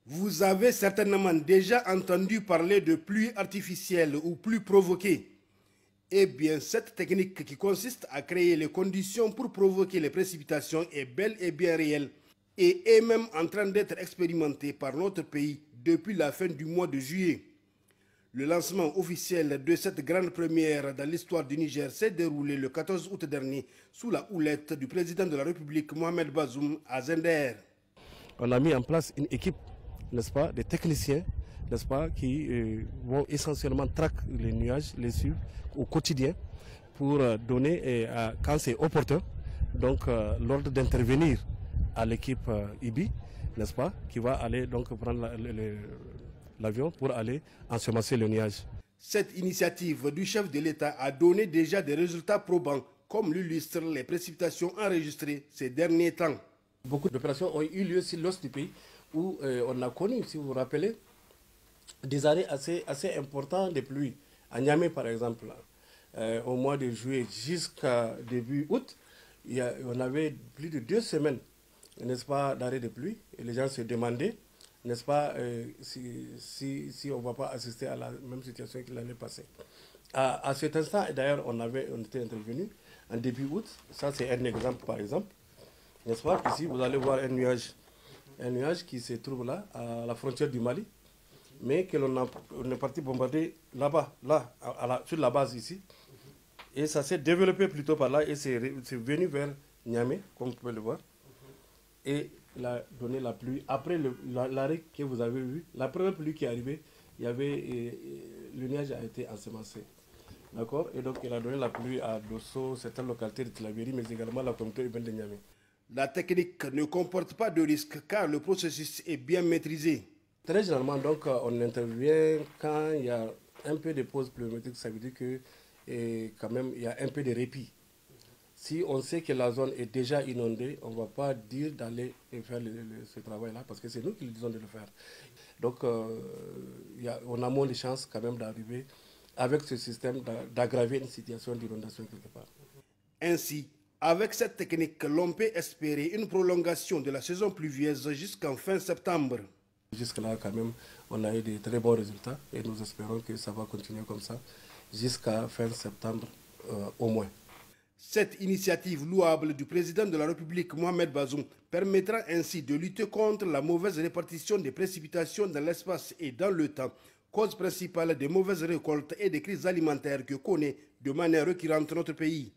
Vous avez certainement déjà entendu parler de pluie artificielle ou pluie provoquée. Eh bien, cette technique qui consiste à créer les conditions pour provoquer les précipitations est bel et bien réelle et est même en train d'être expérimentée par notre pays depuis la fin du mois de juillet. Le lancement officiel de cette grande première dans l'histoire du Niger s'est déroulé le 14 août dernier sous la houlette du président de la République Mohamed Bazoum à Zender. On a mis en place une équipe, n'est-ce pas, de techniciens, n'est-ce pas, qui vont essentiellement traquer les nuages, les suivre au quotidien pour donner, quand c'est opportun, donc l'ordre d'intervenir à l'équipe IBI, n'est-ce pas, qui va aller donc prendre l'avion pour aller ensemencer le nuage. Cette initiative du chef de l'État a donné déjà des résultats probants, comme l'illustrent les précipitations enregistrées ces derniers temps. Beaucoup d'opérations ont eu lieu sur l'ouest du pays où on a connu, si vous vous rappelez, des arrêts assez importants de pluie. À Niamey, par exemple, au mois de juillet jusqu'à début août, on avait plus de 2 semaines, n'est-ce pas, d'arrêt de pluie. Et les gens se demandaient, n'est-ce pas, si on ne va pas assister à la même situation que l'année passée. À cet instant, d'ailleurs, on était intervenu en début août. Ça, c'est un exemple, par exemple. N'est-ce pas? Ici, vous allez voir un nuage qui se trouve là, à la frontière du Mali, mais que on est parti bombarder là-bas, sur la base ici. Et ça s'est développé plutôt par là et c'est venu vers Niamey, comme vous pouvez le voir. Et il a donné la pluie. Après l'arrêt que vous avez vu, la première pluie qui est arrivée, le nuage a été ensemencé. D'accord? Et donc il a donné la pluie à Dosso, certaines localités de Tlaveri, mais également la communauté urbaine de Niamey. La technique ne comporte pas de risque car le processus est bien maîtrisé. Très généralement, donc, on intervient quand il y a un peu de pause pluviométrique, ça veut dire que quand même il y a un peu de répit. Si on sait que la zone est déjà inondée, on ne va pas dire d'aller faire ce travail-là parce que c'est nous qui lui disons de le faire. Donc on a moins de chances quand même d'arriver avec ce système d'aggraver une situation d'inondation quelque part. Ainsi, avec cette technique, l'on peut espérer une prolongation de la saison pluvieuse jusqu'en fin septembre. Jusque-là, quand même, on a eu de très bons résultats et nous espérons que ça va continuer comme ça jusqu'à fin septembre au moins. Cette initiative louable du président de la République Mohamed Bazoum permettra ainsi de lutter contre la mauvaise répartition des précipitations dans l'espace et dans le temps, cause principale des mauvaises récoltes et des crises alimentaires que connaît de manière récurrente notre pays.